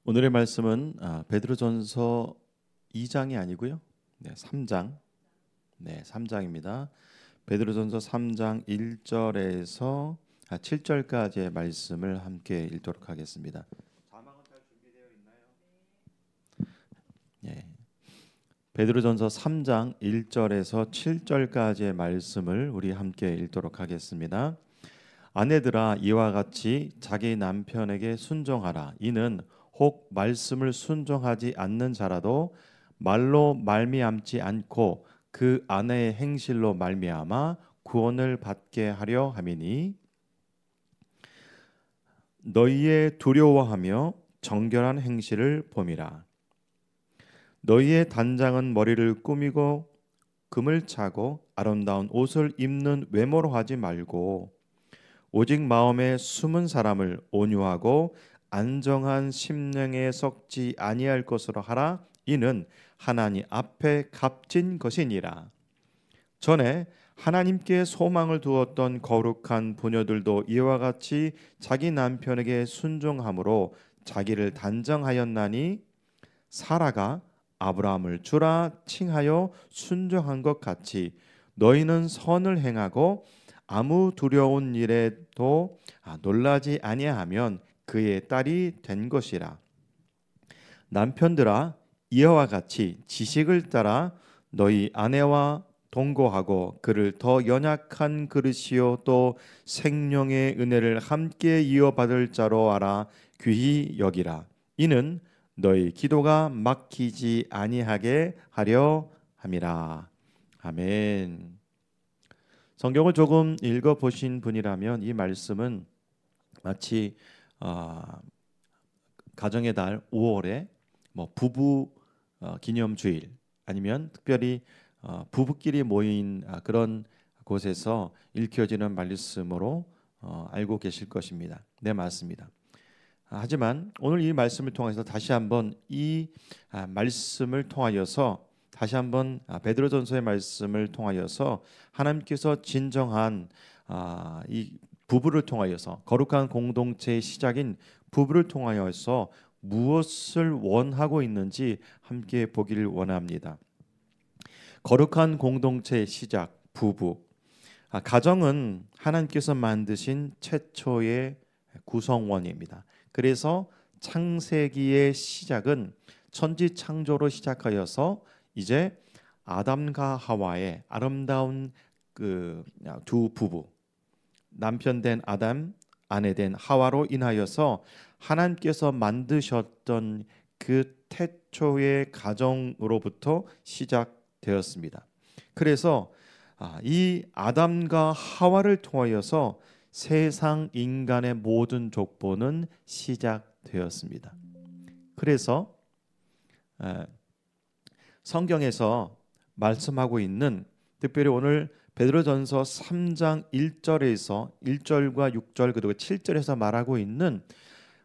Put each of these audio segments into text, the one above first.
오늘의 말씀은 베드로전서 2장이 아니고요. 3장. 3장입니다. 베드로전서 3장 1절에서 7절까지의 말씀을 함께 읽도록 하겠습니다. 자막은 잘 준비되어 있나요? 예. 베드로전서 3장 1절에서 7절까지의 말씀을 우리 함께 읽도록 하겠습니다. 아내들아 이와 같이 자기 남편에게 순종하라. 이는 혹 말씀을 순종하지 않는 자라도 말로 말미암지 않고 그 아내의 행실로 말미암아 구원을 받게 하려 함이니 너희의 두려워하며 정결한 행실을 봄이라. 너희의 단장은 머리를 꾸미고 금을 차고 아름다운 옷을 입는 외모로 하지 말고 오직 마음에 숨은 사람을 온유하고 안정한 심령에 썩지 아니할 것으로 하라. 이는 하나님 앞에 값진 것이니라. 전에 하나님께 소망을 두었던 거룩한 부녀들도 이와 같이 자기 남편에게 순종함으로 자기를 단정하였나니 사라가 아브라함을 주라 칭하여 순종한 것 같이 너희는 선을 행하고 아무 두려운 일에도 놀라지 아니하면 그의 딸이 된 것이라. 남편들아 이와 같이 지식을 따라 너희 아내와 동거하고 그를 더 연약한 그릇이요 또 생명의 은혜를 함께 이어받을 자로 알아 귀히 여기라. 이는 너희 기도가 막히지 아니하게 하려 함이라. 아멘. 성경을 조금 읽어 보신 분이라면 이 말씀은 마치 가정의 달 5월에 부부 기념주일 아니면 특별히 부부끼리 모인 그런 곳에서 읽혀지는 말씀으로 알고 계실 것입니다. 네, 맞습니다. 하지만 오늘 이 말씀을 통해서 다시 한번 이 말씀을 통하여서 다시 한번 베드로전서의 말씀을 통하여서 하나님께서 진정한 이 부부를 통하여서 거룩한 공동체의 시작인 부부를 통하여서 무엇을 원하고 있는지 함께 보기를 원합니다. 거룩한 공동체의 시작, 부부. 가정은 하나님께서 만드신 최초의 구성원입니다. 그래서 창세기의 시작은 천지 창조로 시작하여서 이제 아담과 하와의 아름다운 그 두 부부, 남편 된 아담, 아내 된 하와로 인하여서 하나님께서 만드셨던 그 태초의 가정으로부터 시작되었습니다. 그래서 이 아담과 하와를 통하여서 세상 인간의 모든 족보는 시작되었습니다. 그래서 성경에서 말씀하고 있는 특별히 오늘 베드로전서 3장 1절에서 1절과 6절 그리고 7절에서 말하고 있는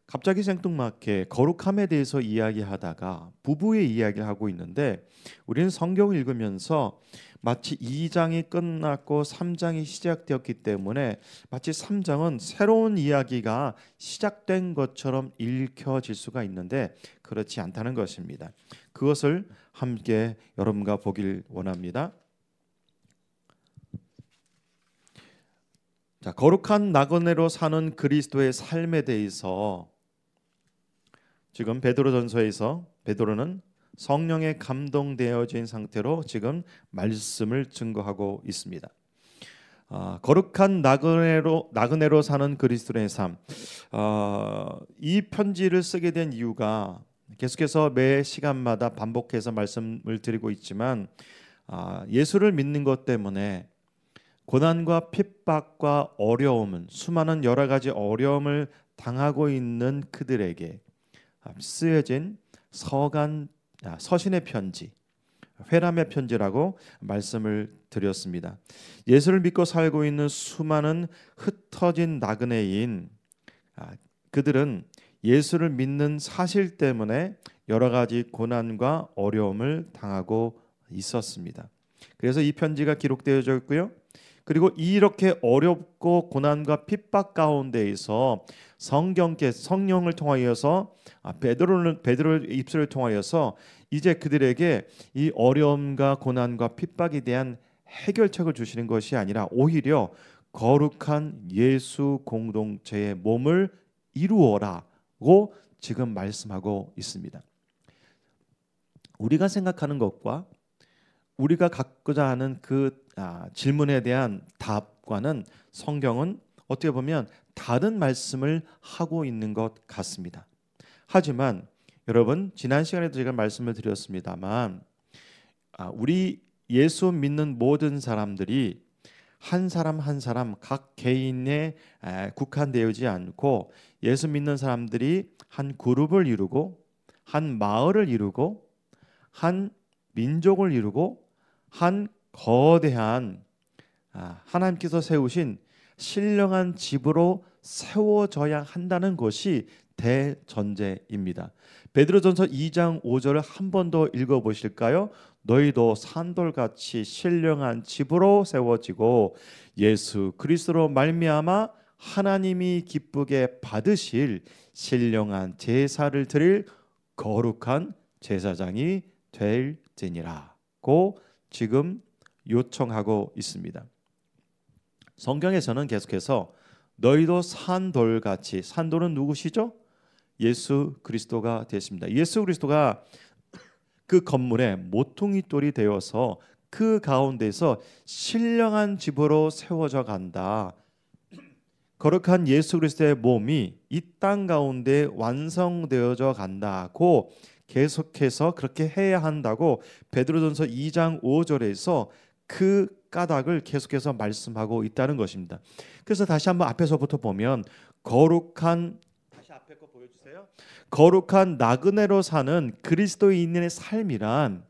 갑자기 생뚱맞게 거룩함에 대해서 이야기하다가 부부의 이야기를 하고 있는데 우리는 성경을 읽으면서 마치 2장이 끝났고 3장이 시작되었기 때문에 마치 3장은 새로운 이야기가 시작된 것처럼 읽혀질 수가 있는데 그렇지 않다는 것입니다. 그것을 함께 여러분과 보길 원합니다. 자, 거룩한 나그네로 사는 그리스도의 삶에 대해서 지금 베드로전서에서 베드로는 성령에 감동되어진 상태로 지금 말씀을 증거하고 있습니다. 거룩한 나그네로 사는 그리스도의 삶. 이 편지를 쓰게 된 이유가 계속해서 매 시간마다 반복해서 말씀을 드리고 있지만 예수를 믿는 것 때문에 고난과 핍박과 어려움은 수많은 여러 가지 어려움을 당하고 있는 그들에게 쓰여진 서신의 편지, 회람의 편지라고 말씀을 드렸습니다. 예수를 믿고 살고 있는 수많은 흩어진 나그네인 그들은 예수를 믿는 사실 때문에 여러 가지 고난과 어려움을 당하고 있었습니다. 그래서 이 편지가 기록되어져 있고요. 그리고 이렇게 어렵고 고난과 핍박 가운데에서 성령을 통하여서 베드로의 입술을 통하여서 이제 그들에게 이 어려움과 고난과 핍박에 대한 해결책을 주시는 것이 아니라 오히려 거룩한 예수 공동체의 몸을 이루어라고 지금 말씀하고 있습니다. 우리가 생각하는 것과 우리가 갖고자 하는 그 질문에 대한 답과는 성경은 어떻게 보면 다른 말씀을 하고 있는 것 같습니다. 하지만 여러분, 지난 시간에도 제가 말씀을 드렸습니다만 우리 예수 믿는 모든 사람들이 한 사람 한 사람 각 개인에 국한되지 않고 예수 믿는 사람들이 한 그룹을 이루고 한 마을을 이루고 한 민족을 이루고 한 거대한 하나님께서 세우신 신령한 집으로 세워져야 한다는 것이 대전제입니다. 베드로전서 2장 5절을 한 번 더 읽어보실까요? 너희도 산돌같이 신령한 집으로 세워지고 예수 그리스도로 말미암아 하나님이 기쁘게 받으실 신령한 제사를 드릴 거룩한 제사장이 될지니라고 지금 요청하고 있습니다. 성경에서는 계속해서 너희도 산돌같이, 산돌은 누구시죠? 예수 그리스도가 되십니다. 예수 그리스도가 그 건물에 모퉁이 돌이 되어서 그 가운데서 신령한 집으로 세워져 간다. 거룩한 예수 그리스도의 몸이 이 땅 가운데 완성되어져 간다고 계속해서 그렇게 해야 한다고 베드로전서 2장 5절에서 그 까닭을 계속해서 말씀하고 있다는 것입니다. 그래서 다시 한번 앞에서부터 보면 거룩한, 다시 앞에 거 보여주세요. 거룩한 나그네로 사는 그리스도인의 삶이란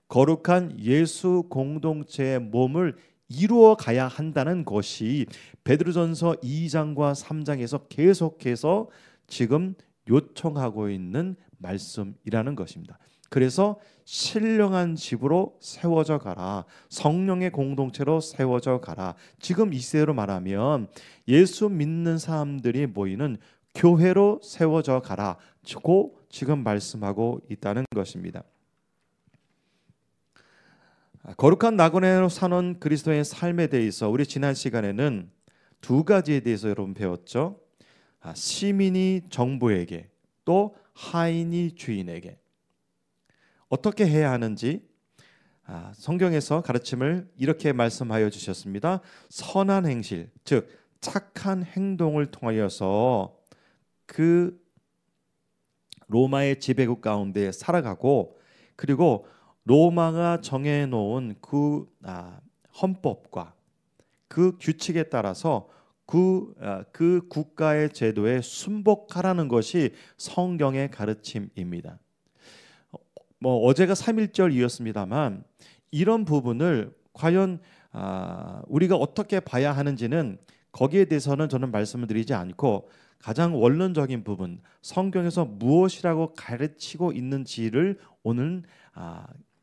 거룩한 예수 공동체의 몸을 이루어 가야 한다는 것이 베드로전서 2장과 3장에서 계속해서 지금 요청하고 있는 말씀이라는 것입니다. 그래서 신령한 집으로 세워져 가라. 성령의 공동체로 세워져 가라. 지금 이 시대로 말하면 예수 믿는 사람들이 모이는 교회로 세워져 가라고 지금 말씀하고 있다는 것입니다. 거룩한 나그네로 사는 그리스도의 삶에 대해서 우리 지난 시간에는 두 가지에 대해서 여러분 배웠죠. 시민이 정부에게 또 하인이 주인에게 어떻게 해야 하는지 성경에서 가르침을 이렇게 말씀하여 주셨습니다. 선한 행실, 즉 착한 행동을 통하여서 그 로마의 지배국 가운데 살아가고 그리고 로마가 정해놓은 그 헌법과 그 규칙에 따라서 그 국가의 제도에 순복하라는 것이 성경의 가르침입니다. 어제가 3.1절이었습니다만 이런 부분을 과연 우리가 어떻게 봐야 하는지는 거기에 대해서는 저는 말씀을 드리지 않고 가장 원론적인 부분, 성경에서 무엇이라고 가르치고 있는지를 오늘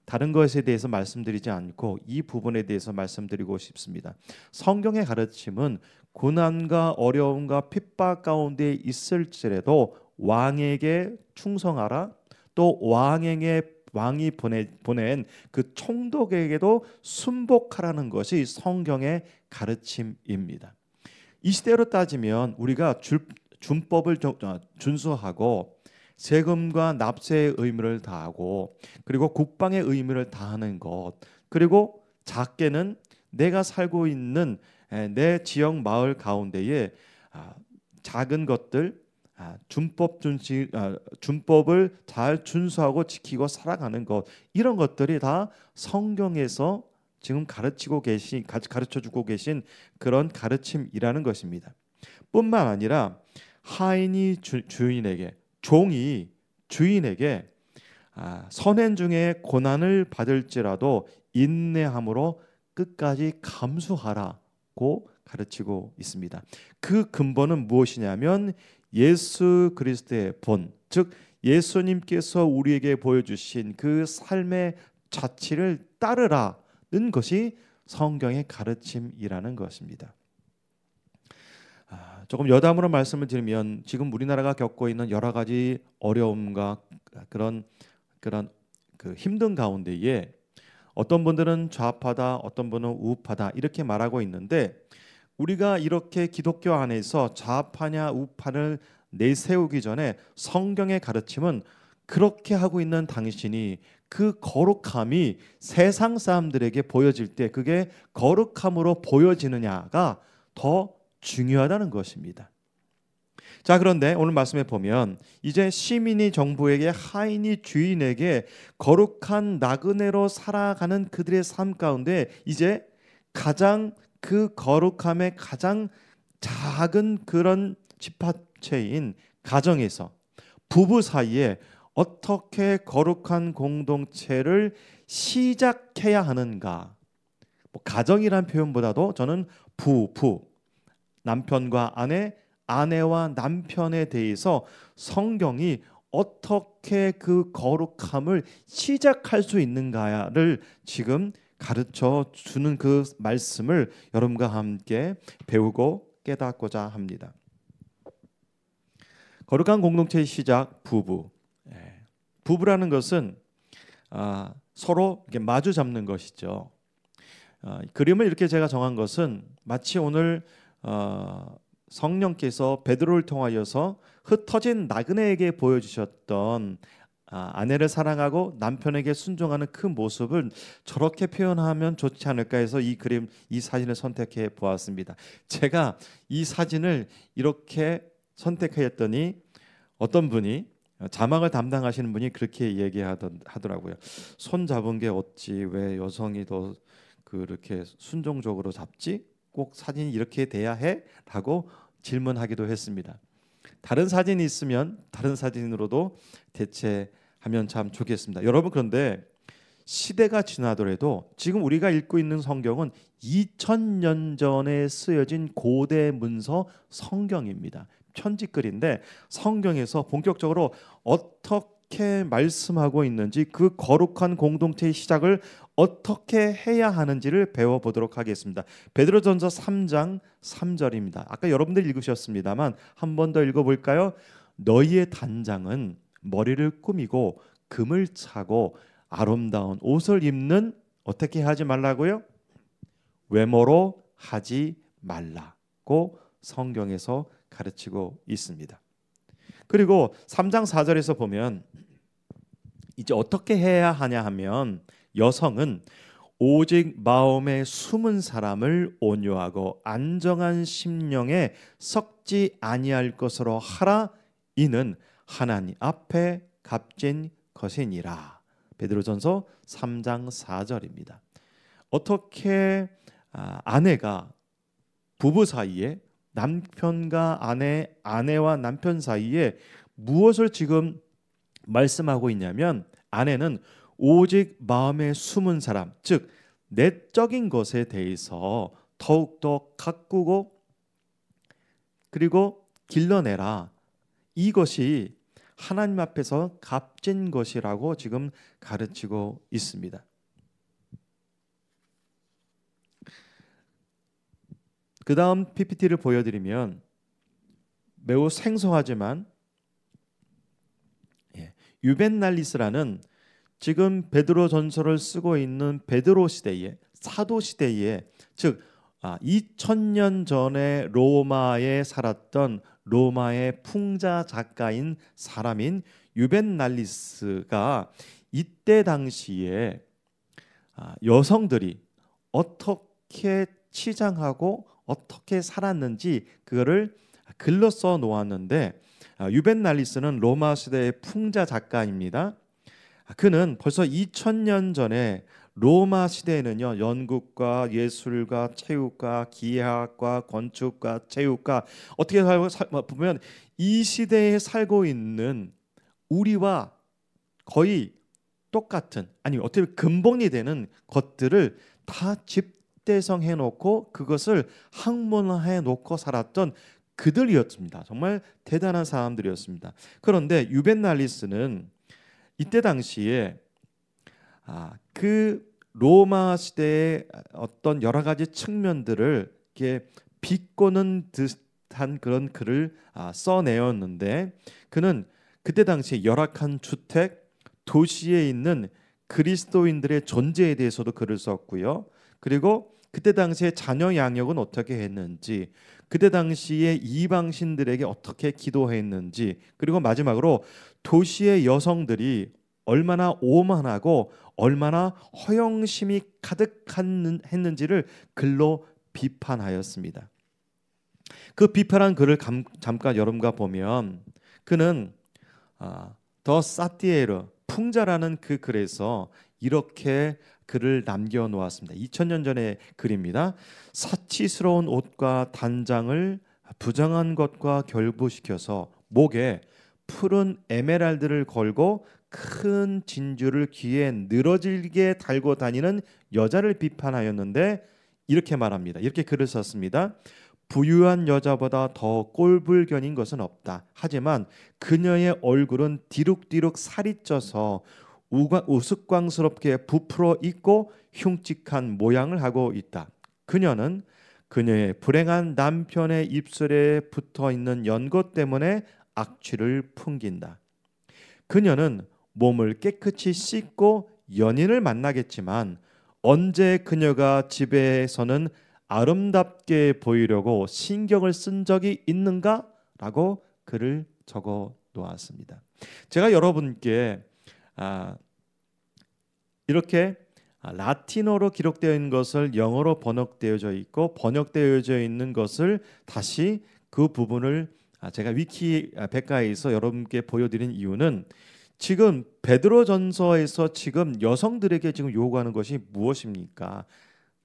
다른 것에 대해서 말씀드리지 않고 이 부분에 대해서 말씀드리고 싶습니다. 성경의 가르침은 고난과 어려움과 핍박 가운데 있을지라도 왕에게 충성하라. 또 왕이 보낸 그 총독에게도 순복하라는 것이 성경의 가르침입니다. 이 시대로 따지면 우리가 준법을 준수하고 세금과 납세의 의무를 다하고 그리고 국방의 의무를 다하는 것, 그리고 작게는 내가 살고 있는 내 지역 마을 가운데에 작은 것들 준법을 잘 준수하고 지키고 살아가는 것, 이런 것들이 다 성경에서 지금 가르쳐주고 계신 그런 가르침이라는 것입니다. 뿐만 아니라 하인이 주인에게, 종이 주인에게 선행 중에 고난을 받을지라도 인내함으로 끝까지 감수하라고 가르치고 있습니다. 그 근본은 무엇이냐면 예수 그리스도의 본, 즉 예수님께서 우리에게 보여주신 그 삶의 자취를 따르라는 것이 성경의 가르침이라는 것입니다. 조금 여담으로 말씀을 드리면 지금 우리나라가 겪고 있는 여러 가지 어려움과 그런 그 힘든 가운데에 어떤 분들은 좌파다, 어떤 분은 우파다 이렇게 말하고 있는데, 우리가 이렇게 기독교 안에서 좌파냐 우파를 내세우기 전에 성경의 가르침은 그렇게 하고 있는 당신이 그 거룩함이 세상 사람들에게 보여질 때 그게 거룩함으로 보여지느냐가 더 중요하다는 것입니다. 자, 그런데 오늘 말씀에 보면 이제 시민이 정부에게, 하인이 주인에게 거룩한 나그네로 살아가는 그들의 삶 가운데 이제 가장 그 거룩함의 가장 작은 그런 집합체인 가정에서 부부 사이에 어떻게 거룩한 공동체를 시작해야 하는가. 가정이란 표현보다도 저는 부부, 남편과 아내, 아내와 남편에 대해서 성경이 어떻게 그 거룩함을 시작할 수 있는가를 지금 가르쳐 주는 그 말씀을 여러분과 함께 배우고 깨닫고자 합니다. 거룩한 공동체의 시작, 부부. 부부라는 것은 서로 이렇게 마주 잡는 것이죠. 그림을 이렇게 제가 정한 것은 마치 오늘 성령께서 베드로를 통하여서 흩어진 나그네에게 보여주셨던 아내를 사랑하고 남편에게 순종하는 그 모습을 저렇게 표현하면 좋지 않을까 해서 이 그림, 이 사진을 선택해 보았습니다. 제가 이 사진을 이렇게 선택했더니 어떤 분이, 자막을 담당하시는 분이 그렇게 얘기하더라고요. 손 잡은 게 어찌 왜 여성이 더 그렇게 순종적으로 잡지? 꼭 사진이 이렇게 돼야 해? 라고 질문하기도 했습니다. 다른 사진이 있으면 다른 사진으로도 대체하면 참 좋겠습니다. 여러분, 그런데 시대가 지나더라도 지금 우리가 읽고 있는 성경은 2000년 전에 쓰여진 고대 문서 성경입니다. 편지글인데 성경에서 본격적으로 어떻게 말씀하고 있는지, 그 거룩한 공동체의 시작을 어떻게 해야 하는지를 배워보도록 하겠습니다. 베드로전서 3장 3절입니다. 아까 여러분들 읽으셨습니다만 한 번 더 읽어볼까요? 너희의 단장은 머리를 꾸미고 금을 차고 아름다운 옷을 입는, 어떻게 하지 말라고요? 외모로 하지 말라고 성경에서 가르치고 있습니다. 그리고 3장 4절에서 보면 이제 어떻게 해야 하냐 하면, 여성은 오직 마음에 숨은 사람을 온유하고 안정한 심령에 썩지 아니할 것으로 하라. 이는 하나님 앞에 값진 것이니라. 베드로전서 3장 4절입니다. 어떻게 아내가 부부 사이에, 남편과 아내, 아내와 남편 사이에 무엇을 지금 말씀하고 있냐면, 아내는 오직 마음에 숨은 사람, 즉 내적인 것에 대해서 더욱더 가꾸고 그리고 길러내라. 이것이 하나님 앞에서 값진 것이라고 지금 가르치고 있습니다. 그 다음 PPT를 보여드리면 매우 생소하지만 유벤날리스라는 지금 베드로 전서를 쓰고 있는 베드로 시대에, 사도 시대에, 즉 2000년 전에 로마에 살았던 로마의 풍자 작가인 사람인 유벤날리스가 이때 당시에 여성들이 어떻게 치장하고 어떻게 살았는지 그거를 글로 써 놓았는데, 유벤날리스는 로마 시대의 풍자 작가입니다. 그는 벌써 2000년 전에 로마 시대에는요, 연극과 예술과 체육과 기하학과 건축과 체육과, 어떻게 보면 이 시대에 살고 있는 우리와 거의 똑같은, 아니 어떻게 근본이 되는 것들을 다 집대성해 놓고 그것을 학문화해 놓고 살았던 그들이었습니다. 정말 대단한 사람들이었습니다. 그런데 유벤날리스는 이때 당시에 그 로마 시대의 어떤 여러 가지 측면들을 이렇게 비꼬는 듯한 그런 글을 써내었는데, 그는 그때 당시 열악한 주택, 도시에 있는 그리스도인들의 존재에 대해서도 글을 썼고요. 그리고 그때 당시에 자녀 양육은 어떻게 했는지, 그때 당시에 이방신들에게 어떻게 기도했는지, 그리고 마지막으로 도시의 여성들이 얼마나 오만하고 얼마나 허영심이 가득했는지를 글로 비판하였습니다. 그 비판한 글을 잠깐 여러분과 보면, 그는 더 사티에르 풍자라는 그 글에서 이렇게 글을 남겨놓았습니다. 2000년 전의 글입니다. 사치스러운 옷과 단장을 부정한 것과 결부시켜서 목에 푸른 에메랄드를 걸고 큰 진주를 귀에 늘어질게 달고 다니는 여자를 비판하였는데, 이렇게 말합니다. 이렇게 글을 썼습니다. 부유한 여자보다 더 꼴불견인 것은 없다. 하지만 그녀의 얼굴은 뒤룩뒤룩 살이 쪄서 우스꽝스럽게 부풀어 있고 흉측한 모양을 하고 있다. 그녀는 그녀의 불행한 남편의 입술에 붙어 있는 연고 때문에 악취를 풍긴다. 그녀는 몸을 깨끗이 씻고 연인을 만나겠지만 언제 그녀가 집에서는 아름답게 보이려고 신경을 쓴 적이 있는가? 라고 글을 적어 놓았습니다. 제가 여러분께 이렇게 라틴어로 기록되어 있는 것을 영어로 번역되어져 있고 번역되어져 있는 것을 다시 그 부분을 제가 위키 백과에서 여러분께 보여드린 이유는, 지금 베드로전서에서 지금 여성들에게 지금 요구하는 것이 무엇입니까?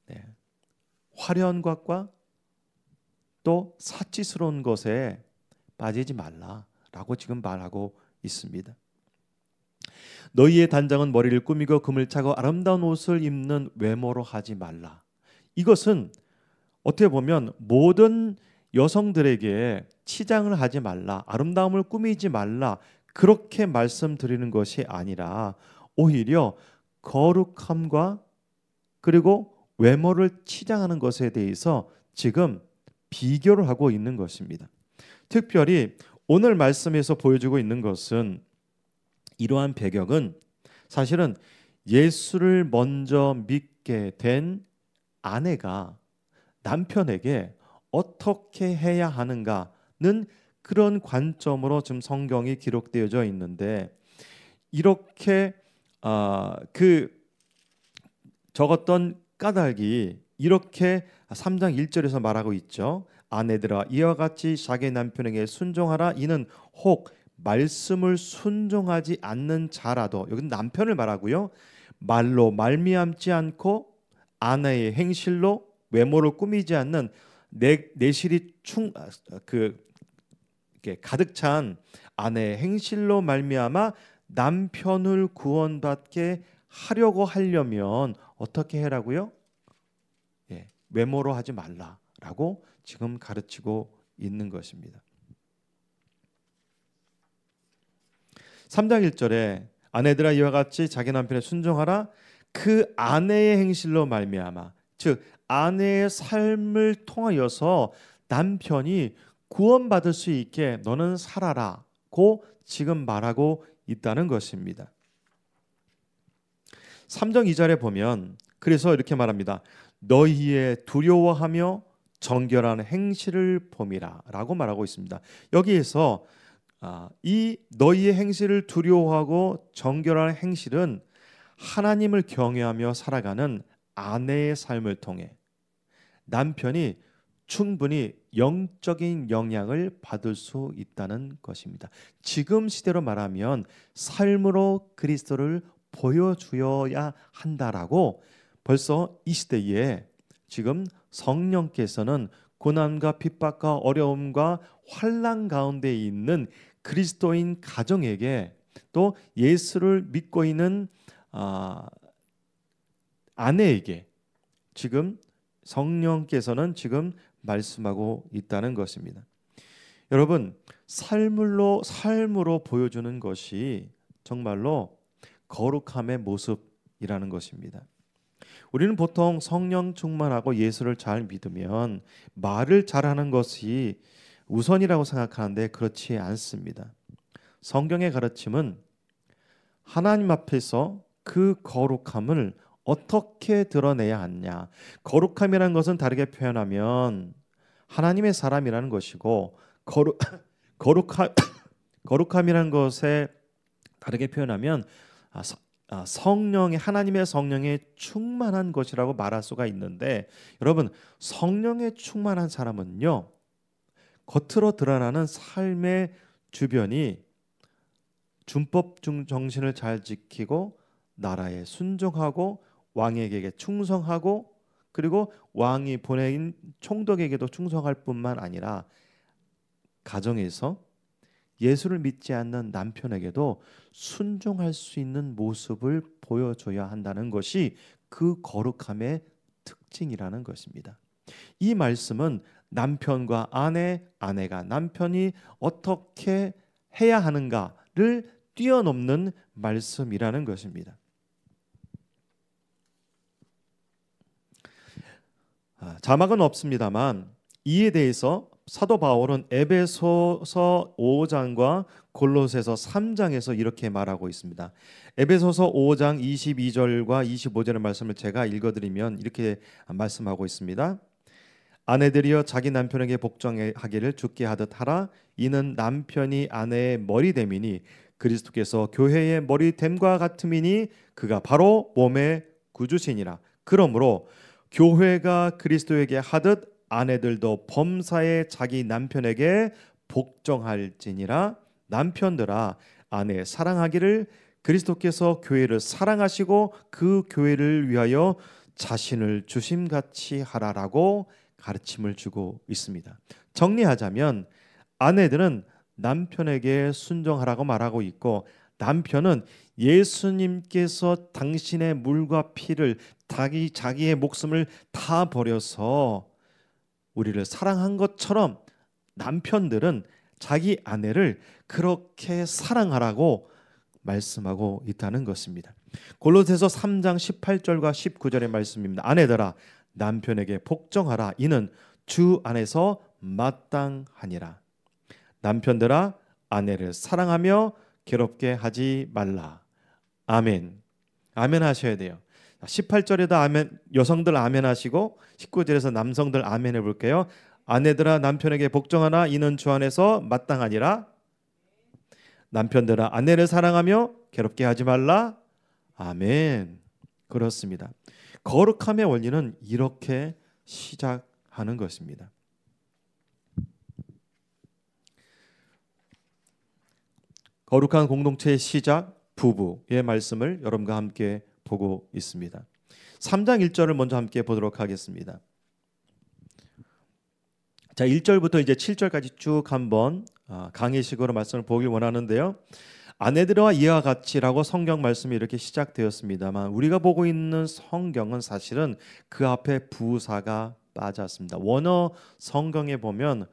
네. 화려한 것과 또 사치스러운 것에 빠지지 말라라고 지금 말하고 있습니다. 너희의 단장은 머리를 꾸미고 금을 차고 아름다운 옷을 입는 외모로 하지 말라. 이것은 어떻게 보면 모든 여성들에게 치장을 하지 말라, 아름다움을 꾸미지 말라, 그렇게 말씀드리는 것이 아니라 오히려 거룩함과 그리고 외모를 치장하는 것에 대해서 지금 비교를 하고 있는 것입니다. 특별히 오늘 말씀에서 보여주고 있는 것은, 이러한 배경은 사실은 예수를 먼저 믿게 된 아내가 남편에게 어떻게 해야 하는가는 그런 관점으로 지금 성경이 기록되어져 있는데, 이렇게 적었던 까닭이 이렇게 3장 1절에서 말하고 있죠. 아내들아 이와 같이 자기 남편에게 순종하라. 이는 혹 말씀을 순종하지 않는 자라도, 여기는 남편을 말하고요, 말로 말미암지 않고 아내의 행실로 외모를 꾸미지 않는 내실이 가득 찬 아내의 행실로 말미암아 남편을 구원받게 하려고 하려면 어떻게 해라고요? 외모로 하지 말라라고 지금 가르치고 있는 것입니다. 3장 1절에 아내들아 이와 같이 자기 남편에 순종하라. 그 아내의 행실로 말미암아, 즉 아내의 삶을 통하여서 남편이 구원받을 수 있게 너는 살아라고 지금 말하고 있다는 것입니다. 3장 2절에 보면 그래서 이렇게 말합니다. 너희의 두려워하며 정결한 행실을 봄이라 라고 말하고 있습니다. 여기에서 이 너희의 행실을 두려워하고 정결한 행실은 하나님을 경외하며 살아가는 아내의 삶을 통해 남편이 충분히 영적인 영향을 받을 수 있다는 것입니다. 지금 시대로 말하면 삶으로 그리스도를 보여주어야 한다라고 벌써 이 시대에 지금 성령께서는 고난과 핍박과 어려움과 환난 가운데 있는 그리스도인 가정에게, 또 예수를 믿고 있는 아내에게 지금 성령께서는 지금 말씀하고 있다는 것입니다. 여러분, 삶으로 보여주는 것이 정말로 거룩함의 모습이라는 것입니다. 우리는 보통 성령 충만하고 예수를 잘 믿으면 말을 잘하는 것이 우선이라고 생각하는데 그렇지 않습니다. 성경의 가르침은 하나님 앞에서 그 거룩함을 어떻게 드러내야 하냐. 거룩함이라는 것은 다르게 표현하면 하나님의 사람이라는 것이고 거룩함 거룩함이라는 것에 다르게 표현하면 성령의 하나님의 성령에 충만한 것이라고 말할 수가 있는데 여러분 성령에 충만한 사람은요 겉으로 드러나는 삶의 주변이 준법 정신을 잘 지키고 나라에 순종하고 왕에게 충성하고 그리고 왕이 보내인 총독에게도 충성할 뿐만 아니라 가정에서 예수를 믿지 않는 남편에게도 순종할 수 있는 모습을 보여줘야 한다는 것이 그 거룩함의 특징이라는 것입니다. 이 말씀은 남편과 아내가 남편이 어떻게 해야 하는가를 뛰어넘는 말씀이라는 것입니다. 자막은 없습니다만 이에 대해서 사도 바울은 에베소서 5장과 골로새서 3장에서 이렇게 말하고 있습니다. 에베소서 5장 22절과 25절의 말씀을 제가 읽어드리면 이렇게 말씀하고 있습니다. 아내들이여 자기 남편에게 복종하기를 주께 하듯 하라. 이는 남편이 아내의 머리됨이니 그리스도께서 교회의 머리됨과 같음이니 그가 바로 몸의 구주시니라. 그러므로 교회가 그리스도에게 하듯 아내들도 범사에 자기 남편에게 복종할지니라. 남편들아 아내 사랑하기를 그리스도께서 교회를 사랑하시고 그 교회를 위하여 자신을 주심같이 하라라고 가르침을 주고 있습니다. 정리하자면 아내들은 남편에게 순종하라고 말하고 있고 남편은 예수님께서 당신의 물과 피를 자기의 목숨을 다 버려서 우리를 사랑한 것처럼 남편들은 자기 아내를 그렇게 사랑하라고 말씀하고 있다는 것입니다. 골로새서 3장 18절과 19절의 말씀입니다. 아내들아 남편에게 복종하라. 이는 주 안에서 마땅하니라. 남편들아 아내를 사랑하며 괴롭게 하지 말라. 아멘. 아멘 하셔야 돼요. 18절에도 아멘, 여성들 아멘 하시고 19절에서 남성들 아멘 해볼게요. 아내들아 남편에게 복종하라. 이는 주 안에서 마땅하니라. 남편들아 아내를 사랑하며 괴롭게 하지 말라. 아멘. 그렇습니다. 거룩함의 원리는 이렇게 시작하는 것입니다. 거룩한 공동체의 시작, 부부의 말씀을 여러분과 함께 보고 있습니다. 3장 1절을 먼저 함께 보도록 하겠습니다. 자, 1절부터 이제 7절까지 쭉 한번 강의식으로 말씀을 보길 원하는데요. 아내들과 이와 같이라고 성경 말씀이 이렇게 시작되었습니다만 우리가 보고 있는 성경은 사실은 그 앞에 부사가 빠졌습니다. 원어 성경에 보면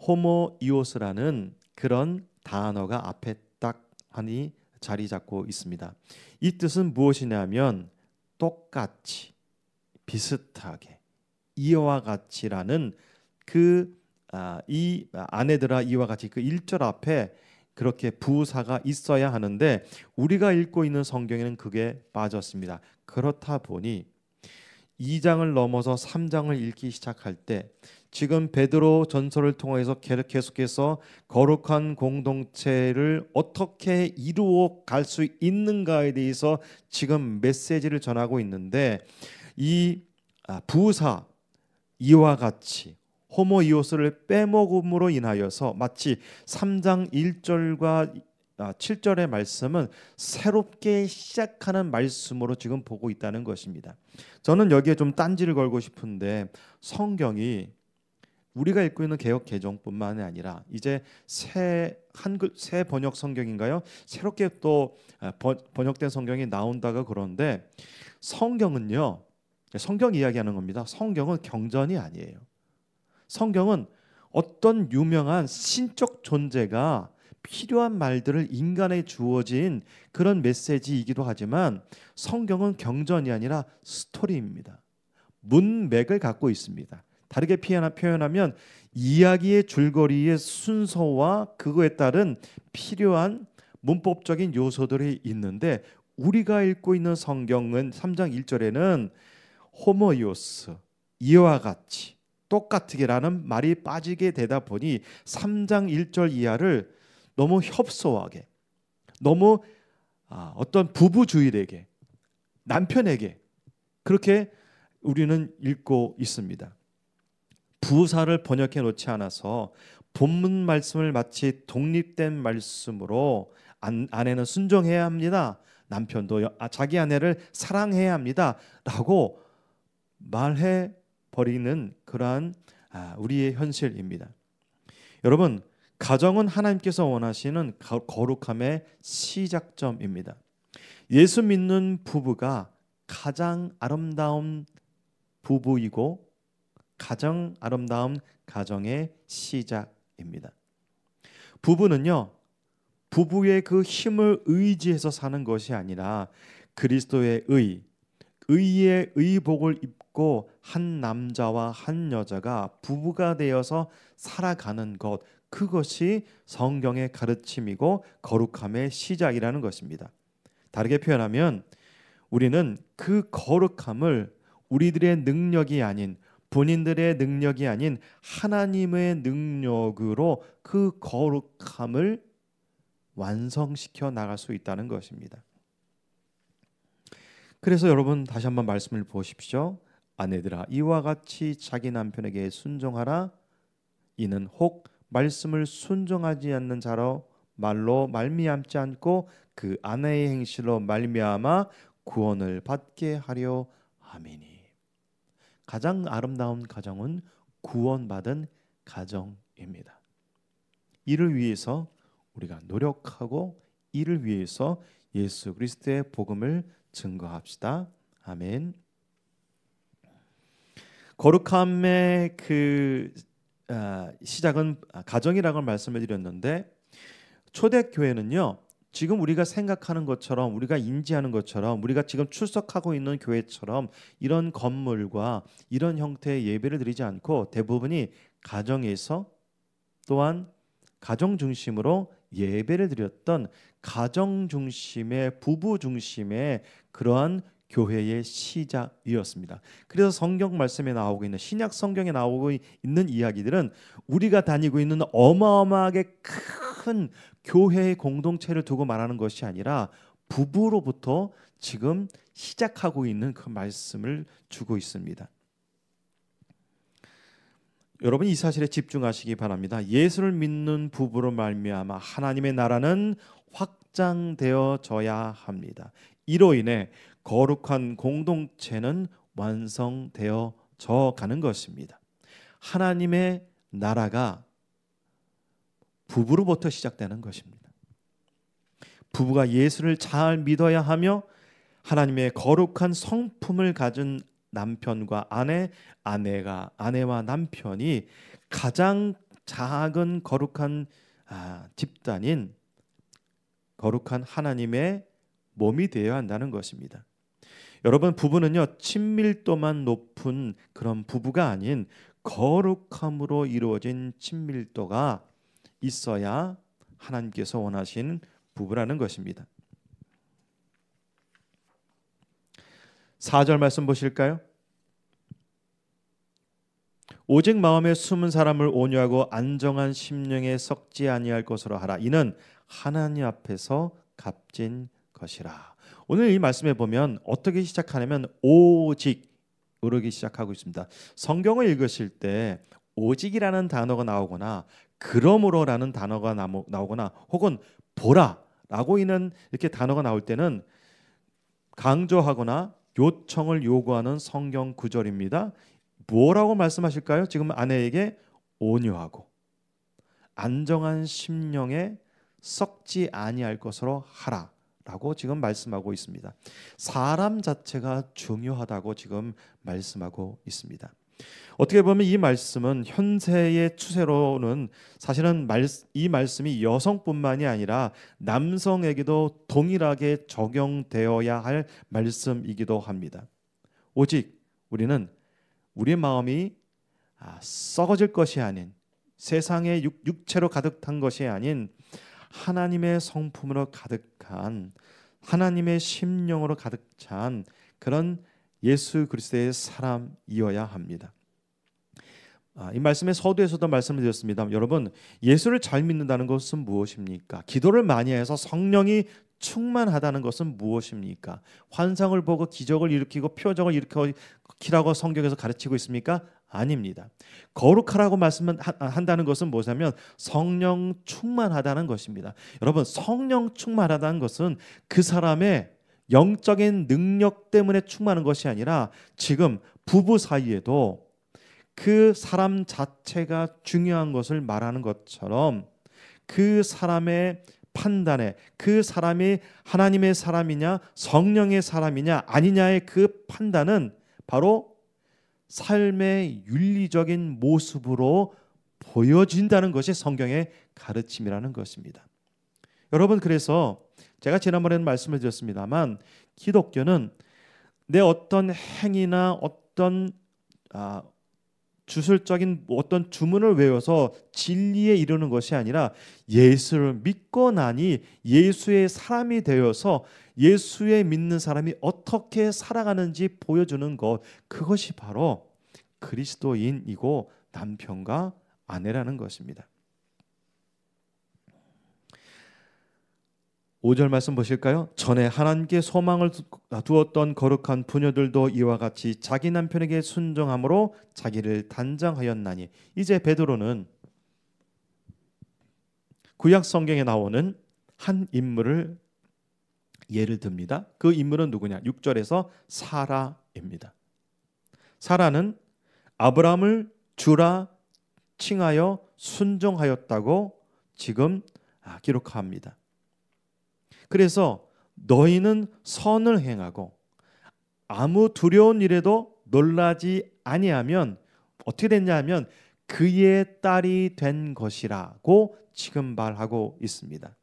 호모이오스라는 그런 단어가 앞에 딱 하니 자리 잡고 있습니다. 이 뜻은 무엇이냐면 똑같이, 비슷하게, 이와 같이라는 이 아내들아 이와 같이 그 1절 앞에 그렇게 부사가 있어야 하는데 우리가 읽고 있는 성경에는 그게 빠졌습니다. 그렇다 보니 2장을 넘어서 3장을 읽기 시작할 때 지금 베드로 전서를 통해서 계속해서 거룩한 공동체를 어떻게 이루어 갈 수 있는가에 대해서 지금 메시지를 전하고 있는데 이 부사 이와 같이 호모이오스를 빼먹음으로 인하여서 마치 3장 1절과 7절의 말씀은 새롭게 시작하는 말씀으로 지금 보고 있다는 것입니다. 저는 여기에 좀 딴지를 걸고 싶은데 성경이 우리가 읽고 있는 개역 개정뿐만이 아니라 이제 새 번역 성경인가요? 새롭게 또 번역된 성경이 나온다고 그러는데 성경은요. 성경 이야기하는 겁니다. 성경은 경전이 아니에요. 성경은 어떤 유명한 신적 존재가 필요한 말들을 인간에 주어진 그런 메시지이기도 하지만 성경은 경전이 아니라 스토리입니다. 문맥을 갖고 있습니다. 다르게 표현하면 이야기의 줄거리의 순서와 그거에 따른 필요한 문법적인 요소들이 있는데 우리가 읽고 있는 성경은 3장 1절에는 호모이오스, 이와 같이, 똑같으게라는 말이 빠지게 되다 보니 3장 1절 이하를 너무 협소하게, 너무 어떤 부부주의에게, 남편에게 그렇게 우리는 읽고 있습니다. 부사를 번역해 놓지 않아서 본문 말씀을 마치 독립된 말씀으로 아내는 순종해야 합니다. 남편도 자기 아내를 사랑해야 합니다. 라고 말해 버리는 그러한 우리의 현실입니다. 여러분, 가정은 하나님께서 원하시는 거룩함의 시작점입니다. 예수 믿는 부부가 가장 아름다운 부부이고 가장 아름다운 가정의 시작입니다. 부부는요, 부부의 그 힘을 의지해서 사는 것이 아니라 그리스도의 의의 의복을 입고 한 남자와 한 여자가 부부가 되어서 살아가는 것, 그것이 성경의 가르침이고 거룩함의 시작이라는 것입니다. 다르게 표현하면 우리는 그 거룩함을 우리들의 능력이 아닌, 본인들의 능력이 아닌 하나님의 능력으로 그 거룩함을 완성시켜 나갈 수 있다는 것입니다. 그래서 여러분 다시 한번 말씀을 보십시오. 아내들아 이와 같이 자기 남편에게 순종하라. 이는 혹 말씀을 순종하지 않는 자로 말로 말미암지 않고 그 아내의 행실로 말미암아 구원을 받게 하려 함이니. 가장 아름다운 가정은 구원받은 가정입니다. 이를 위해서 우리가 노력하고 이를 위해서 예수 그리스도의 복음을 증거합시다. 아멘. 거룩함의 시작은 가정이라고 말씀을 드렸는데 초대교회는요, 지금 우리가 생각하는 것처럼, 우리가 인지하는 것처럼, 우리가 지금 출석하고 있는 교회처럼 이런 건물과 이런 형태의 예배를 드리지 않고 대부분이 가정에서 또한 가정 중심으로 예배를 드렸던 가정 중심의, 부부 중심의 그러한 교회의 시작이었습니다. 그래서 성경 말씀에 나오고 있는, 신약 성경에 나오고 있는 이야기들은 우리가 다니고 있는 어마어마하게 큰 교회의 공동체를 두고 말하는 것이 아니라 부부로부터 지금 시작하고 있는 그 말씀을 주고 있습니다. 여러분 이 사실에 집중하시기 바랍니다. 예수를 믿는 부부로 말미암아 하나님의 나라는 확장되어져야 합니다. 이로 인해 거룩한 공동체는 완성되어져 가는 것입니다. 하나님의 나라가 부부로부터 시작되는 것입니다. 부부가 예수를 잘 믿어야 하며 하나님의 거룩한 성품을 가진 남편과 아내가 아내와 남편이 가장 작은 거룩한 집단인 거룩한 하나님의 몸이 되어야 한다는 것입니다. 여러분 부부는요 친밀도만 높은 그런 부부가 아닌 거룩함으로 이루어진 친밀도가 있어야 하나님께서 원하신 부부라는 것입니다. 4절 말씀 보실까요? 오직 마음에 숨은 사람을 온유하고 안정한 심령에 썩지 아니할 것으로 하라. 이는 하나님 앞에서 값진 것이라. 오늘 이 말씀에 보면 어떻게 시작하냐면 오직으로 시작하고 있습니다. 성경을 읽으실 때 오직이라는 단어가 나오거나 그러므로라는 단어가 나오거나 혹은 보라라고 있는 이렇게 단어가 나올 때는 강조하거나 요청을 요구하는 성경 구절입니다. 뭐라고 말씀하실까요? 지금 아내에게 온유하고 안정한 심령에 썩지 아니할 것으로 하라라고 지금 말씀하고 있습니다. 사람 자체가 중요하다고 지금 말씀하고 있습니다. 어떻게 보면 이 말씀은 현세의 추세로는 사실은 이 말씀이 여성뿐만이 아니라 남성에게도 동일하게 적용되어야 할 말씀이기도 합니다. 오직 우리는 우리의 마음이 썩어질 것이 아닌, 세상의 육체로 가득한 것이 아닌 하나님의 성품으로 가득한, 하나님의 심령으로 가득 찬 그런 예수 그리스도의 사람이어야 합니다. 이 말씀에 서두에서도 말씀을 드렸습니다. 여러분, 예수를 잘 믿는다는 것은 무엇입니까? 기도를 많이 해서 성령이 충만하다는 것은 무엇입니까? 환상을 보고 기적을 일으키고 표적을 일으키라고 성경에서 가르치고 있습니까? 아닙니다. 거룩하라고 말씀한다는 것은 뭐냐면 성령 충만하다는 것입니다. 여러분, 성령 충만하다는 것은 그 사람의 영적인 능력 때문에 충만한 것이 아니라 지금 부부 사이에도 그 사람 자체가 중요한 것을 말하는 것처럼 그 사람의 판단에 그 사람이 하나님의 사람이냐 성령의 사람이냐 아니냐의 그 판단은 바로 삶의 윤리적인 모습으로 보여진다는 것이 성경의 가르침이라는 것입니다. 여러분, 그래서 제가 지난번에는 말씀을 드렸습니다만 기독교는 내 어떤 행위나 어떤 주술적인 어떤 주문을 외워서 진리에 이르는 것이 아니라 예수를 믿고 나니 예수의 사람이 되어서 예수의 믿는 사람이 어떻게 살아가는지 보여주는 것, 그것이 바로 그리스도인이고 남편과 아내라는 것입니다. 5절 말씀 보실까요? 전에 하나님께 소망을 두었던 거룩한 부녀들도 이와 같이 자기 남편에게 순종함으로 자기를 단장하였나니. 이제 베드로는 구약 성경에 나오는 한 인물을 예를 듭니다. 그 인물은 누구냐? 6절에서 사라입니다. 사라는 아브라함을 주라 칭하여 순종하였다고 지금 기록합니다. 그래서 너희는 선을 행하고 아무 두려운 일에도 놀라지 아니하면 어떻게 됐냐 하면 그의 딸이 된 것이라고 지금 말하고 있습니다.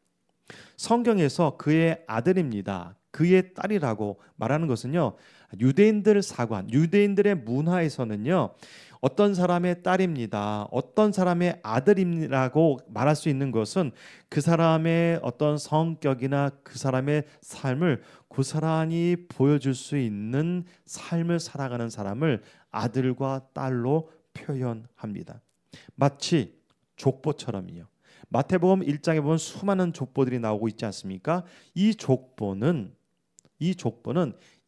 성경에서 그의 아들입니다, 그의 딸이라고 말하는 것은요, 유대인들 사관, 유대인들의 문화에서는요, 어떤 사람의 딸입니다, 어떤 사람의 아들이라고 말할 수 있는 것은 그 사람의 어떤 성격이나 그 사람의 삶을 고스란히 보여줄 수 있는 삶을 살아가는 사람을 아들과 딸로 표현합니다. 마치 족보처럼이요. 마태복음 1장에 보면 수많은 족보들이 나오고 있지 않습니까? 이 족보는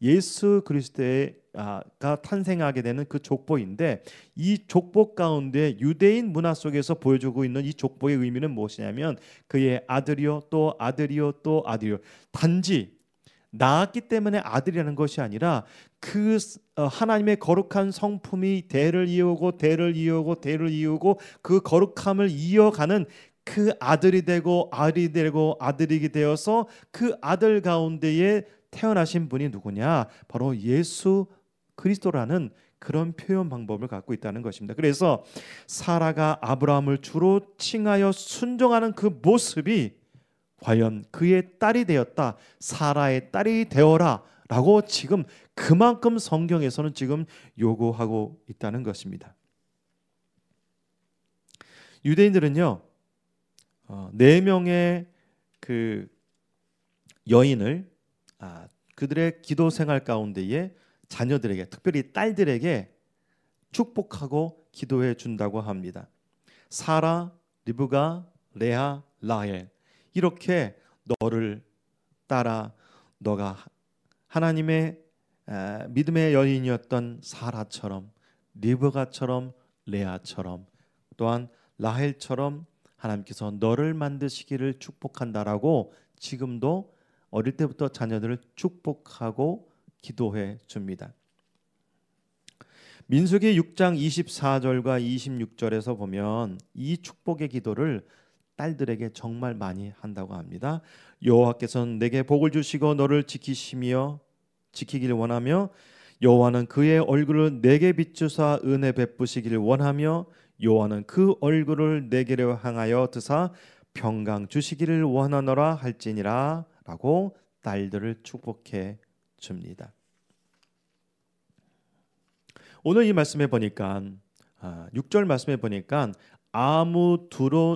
예수 그리스도가 탄생하게 되는 그 족보인데, 이 족보 가운데 유대인 문화 속에서 보여주고 있는 이 족보의 의미는 무엇이냐면 그의 아들이요 또 아들이요 또 아들이요. 단지 낳았기 때문에 아들이라는 것이 아니라 그 하나님의 거룩한 성품이 대를 이어오고 대를 이어오고 대를 이어오고 그 거룩함을 이어가는 그 아들이 되고 아들이 되고 아들이게 되어서 그 아들 가운데에 태어나신 분이 누구냐? 바로 예수 그리스도라는 그런 표현 방법을 갖고 있다는 것입니다. 그래서 사라가 아브라함을 주로 칭하여 순종하는 그 모습이 과연 그의 딸이 되었다, 사라의 딸이 되어라 라고 지금 그만큼 성경에서는 지금 요구하고 있다는 것입니다. 유대인들은요, 4명의 그 여인을 그들의 기도 생활 가운데에 자녀들에게, 특별히 딸들에게 축복하고 기도해 준다고 합니다. 사라, 리브가, 레아, 라헬, 이렇게 너를 따라 너가 하나님의 믿음의 여인이었던 사라처럼, 리브가처럼, 레아처럼, 또한 라헬처럼 하나님께서 너를 만드시기를 축복한다라고 지금도 어릴 때부터 자녀들을 축복하고 기도해 줍니다. 민수기 6장 24절과 26절에서 보면 이 축복의 기도를 딸들에게 정말 많이 한다고 합니다. 여호와께서는 내게 복을 주시고 너를 지키시며 지키기를 원하며 여호와는 그의 얼굴을 내게 비추사 은혜 베푸시기를 원하며 여호와는 그 얼굴을 내게로 향하여 드사 평강 주시기를 원하노라 할지니라 라고 딸들을 축복해 줍니다. 오늘 이 말씀에 보니까 6절 말씀에 보니까 아무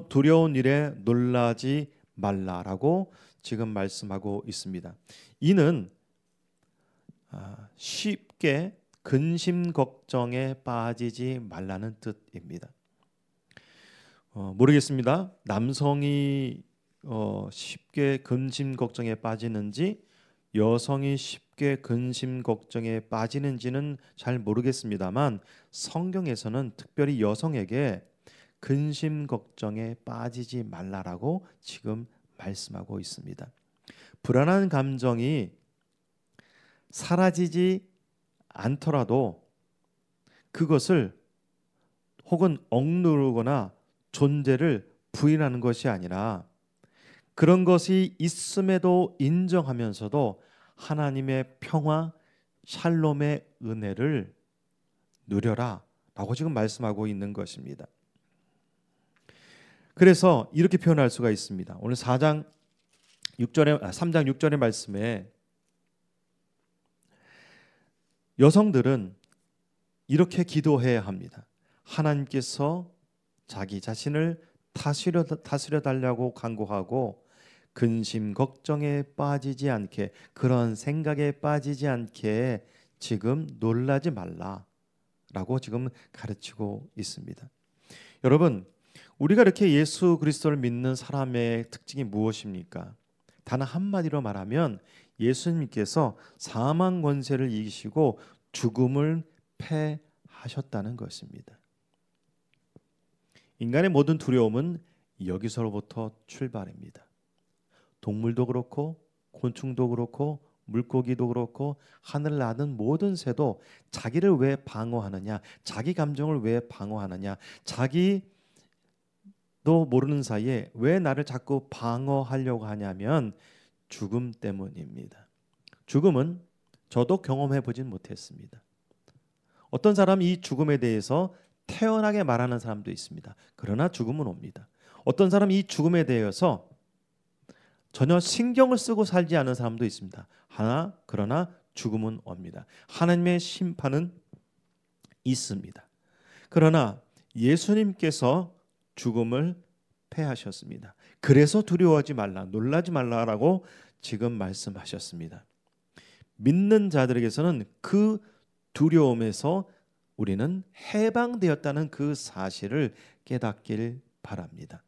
두려운 일에 놀라지 말라라고 지금 말씀하고 있습니다. 이는 쉽게 근심 걱정에 빠지지 말라는 뜻입니다. 모르겠습니다. 남성이 쉽게 근심 걱정에 빠지는지 여성이 쉽게 근심 걱정에 빠지는지는 잘 모르겠습니다만 성경에서는 특별히 여성에게 근심 걱정에 빠지지 말라라고 지금 말씀하고 있습니다. 불안한 감정이 사라지지 않더라도 그것을 혹은 억누르거나 존재를 부인하는 것이 아니라 그런 것이 있음에도 인정하면서도 하나님의 평화, 샬롬의 은혜를 누려라 라고 지금 말씀하고 있는 것입니다. 그래서 이렇게 표현할 수가 있습니다. 오늘 3장 6절의 말씀에 여성들은 이렇게 기도해야 합니다. 하나님께서 자기 자신을 다스려 달라고 간구하고 근심 걱정에 빠지지 않게, 그런 생각에 빠지지 않게 지금 놀라지 말라라고 지금 가르치고 있습니다. 여러분, 우리가 이렇게 예수 그리스도를 믿는 사람의 특징이 무엇입니까? 단 한마디로 말하면 예수님께서 사망 권세를 이기시고 죽음을 패하셨다는 것입니다. 인간의 모든 두려움은 여기서로부터 출발합니다. 동물도 그렇고 곤충도 그렇고 물고기도 그렇고 하늘 나는 모든 새도 자기를 왜 방어하느냐, 자기 감정을 왜 방어하느냐, 자기도 모르는 사이에 왜 나를 자꾸 방어하려고 하냐면 죽음 때문입니다. 죽음은 저도 경험해 보진 못했습니다. 어떤 사람이 이 죽음에 대해서 태연하게 말하는 사람도 있습니다. 그러나 죽음은 옵니다. 어떤 사람이 이 죽음에 대해서 전혀 신경을 쓰고 살지 않은 사람도 있습니다. 그러나 죽음은 옵니다. 하나님의 심판은 있습니다. 그러나 예수님께서 죽음을 패하셨습니다. 그래서 두려워하지 말라, 놀라지 말라라고 지금 말씀하셨습니다. 믿는 자들에게서는 그 두려움에서 우리는 해방되었다는 그 사실을 깨닫길 바랍니다.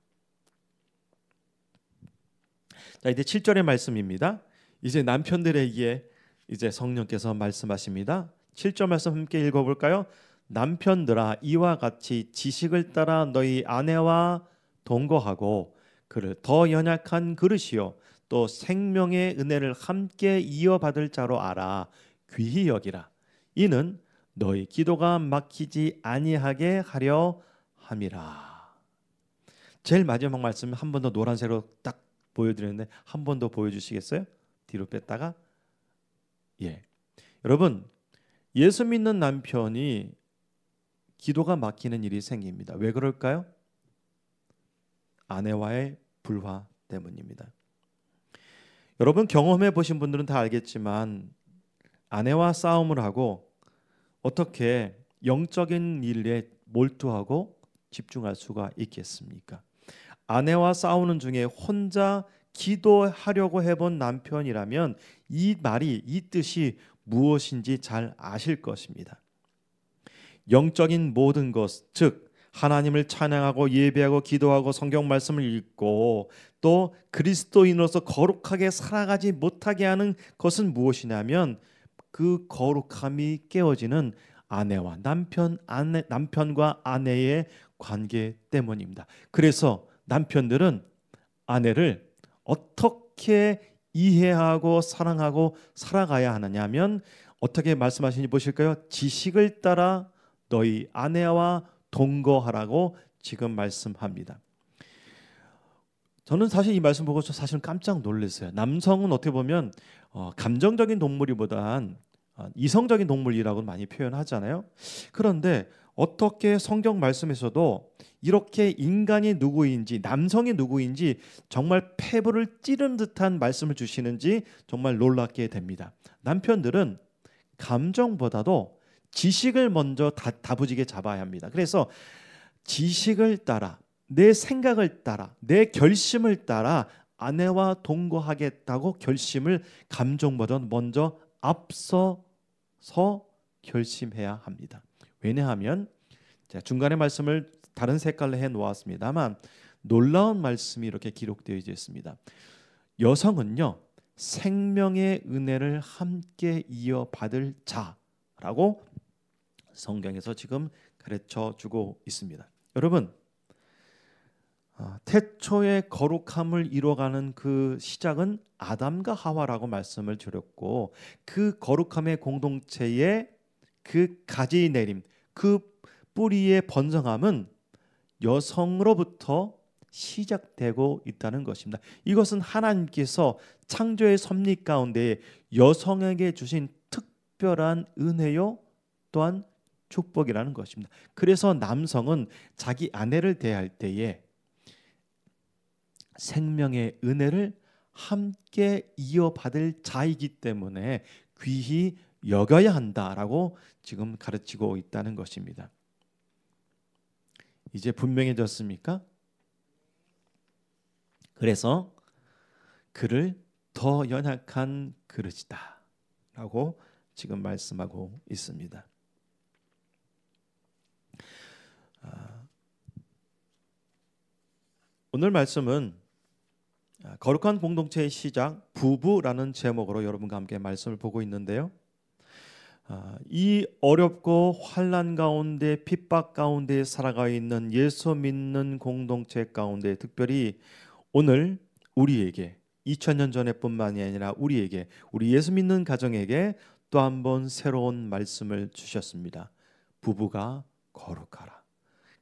자, 이제 7절의 말씀입니다. 이제 남편들에게 이제 성령께서 말씀하십니다. 7절 말씀 함께 읽어볼까요? 남편들아, 이와 같이 지식을 따라 너희 아내와 동거하고 그를 더 연약한 그릇이요 또 생명의 은혜를 함께 이어받을 자로 알아 귀히 여기라. 이는 너희 기도가 막히지 아니하게 하려 함이라. 제일 마지막 말씀 한 번 더 노란색으로 딱 보여드렸는데 한 번 더 보여주시겠어요? 뒤로 뺐다가 여러분, 예수 믿는 남편이 기도가 막히는 일이 생깁니다. 왜 그럴까요? 아내와의 불화 때문입니다. 여러분, 경험해 보신 분들은 다 알겠지만 아내와 싸움을 하고 어떻게 영적인 일에 몰두하고 집중할 수가 있겠습니까? 아내와 싸우는 중에 혼자 기도하려고 해본 남편이라면 이 말이, 이 뜻이 무엇인지 잘 아실 것입니다. 영적인 모든 것, 즉 하나님을 찬양하고 예배하고 기도하고 성경 말씀을 읽고 또 그리스도인으로서 거룩하게 살아가지 못하게 하는 것은 무엇이냐면 그 거룩함이 깨어지는 아내와 남편과 아내의 관계 때문입니다. 그래서 남편들은 아내를 어떻게 이해하고 사랑하고 살아가야 하느냐면 어떻게 말씀하시는지 보실까요? 지식을 따라 너희 아내와 동거하라고 지금 말씀합니다. 저는 사실 이 말씀 보고 사실은 깜짝 놀랐어요. 남성은 어떻게 보면 감정적인 동물이보단 이성적인 동물이라고 많이 표현하잖아요. 그런데 어떻게 성경 말씀에서도 이렇게 인간이 누구인지, 남성이 누구인지 정말 폐부를 찌른 듯한 말씀을 주시는지 정말 놀랍게 됩니다. 남편들은 감정보다도 지식을 먼저 다부지게 잡아야 합니다. 그래서 지식을 따라, 내 생각을 따라, 내 결심을 따라 아내와 동거하겠다고 결심을 감정보다 먼저 앞서서 결심해야 합니다. 왜냐하면 제가 중간에 말씀을 다른 색깔로 해 놓았습니다만 놀라운 말씀이 이렇게 기록되어 있습니다. 여성은요, 생명의 은혜를 함께 이어받을 자라고 성경에서 지금 가르쳐 주고 있습니다. 여러분, 태초의 거룩함을 이뤄가는 그 시작은 아담과 하와라고 말씀을 드렸고, 그 거룩함의 공동체의 그 가지 내림, 그 뿌리의 번성함은 여성으로부터 시작되고 있다는 것입니다. 이것은 하나님께서 창조의 섭리 가운데 여성에게 주신 특별한 은혜요, 또한 축복이라는 것입니다. 그래서 남성은 자기 아내를 대할 때에 생명의 은혜를 함께 이어받을 자이기 때문에 귀히 여겨야 한다라고 지금 가르치고 있다는 것입니다. 이제 분명해졌습니까? 그래서 그를 더 연약한 그릇이다 라고 지금 말씀하고 있습니다. 오늘 말씀은 거룩한 공동체의 시작, 부부라는 제목으로 여러분과 함께 말씀을 보고 있는데요. 이 어렵고 환난 가운데 핍박 가운데 살아가 있는 예수 믿는 공동체 가운데 특별히 오늘 우리에게 2000년 전에뿐만이 아니라 우리에게, 우리 예수 믿는 가정에게 또 한 번 새로운 말씀을 주셨습니다. 부부가 거룩하라.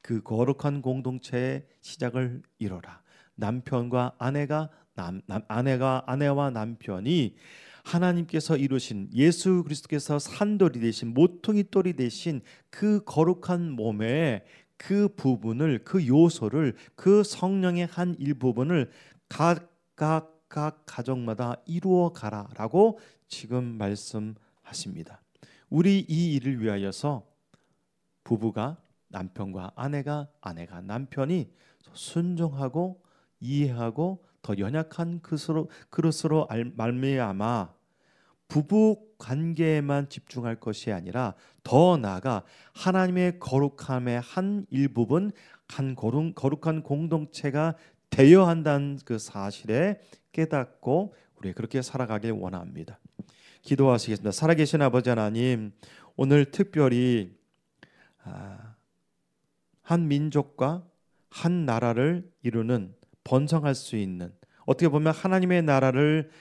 그 거룩한 공동체의 시작을 이뤄라. 남편과 아내가 아내와 남편이 하나님께서 이루신, 예수 그리스도께서 산돌이 되신, 모퉁이 돌이 되신 그 거룩한 몸에 그 부분을, 그 요소를, 그 성령의 한 일부분을 각각 가정마다 이루어 가라라고 지금 말씀하십니다. 우리 이 일을 위하여서 부부가 남편과 아내가 남편이 순종하고 이해하고 더 연약한 그릇으로 말미암아 부부 관계에만 집중할 것이 아니라 더 나아가 하나님의 거룩함의 한 일부분, 한 거룩한 공동체가 되어야 한다는 그 사실에 깨닫고 우리 그렇게 살아가길 원합니다. 기도하시겠습니다. 살아계신 아버지 하나님, 오늘 특별히 한 민족과 한 나라를 이루는, 번성할 수 있는, 어떻게 보면 하나님의 나라를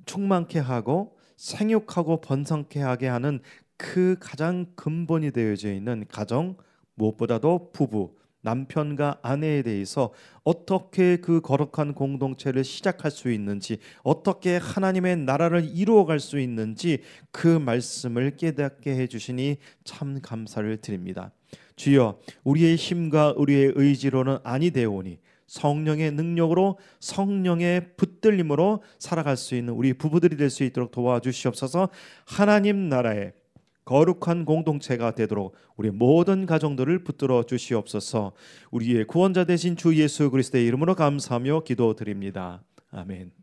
충만케 하고 생육하고 번성케 하게 하는 그 가장 근본이 되어져 있는 가정, 무엇보다도 부부, 남편과 아내에 대해서 어떻게 그 거룩한 공동체를 시작할 수 있는지, 어떻게 하나님의 나라를 이루어갈 수 있는지 그 말씀을 깨닫게 해주시니 참 감사를 드립니다. 주여, 우리의 힘과 우리의 의지로는 아니 되오니 성령의 능력으로, 성령의 붙들림으로 살아갈 수 있는 우리 부부들이 될 수 있도록 도와주시옵소서. 하나님 나라의 거룩한 공동체가 되도록 우리 모든 가정들을 붙들어 주시옵소서. 우리의 구원자 되신 주 예수 그리스도의 이름으로 감사하며 기도드립니다. 아멘.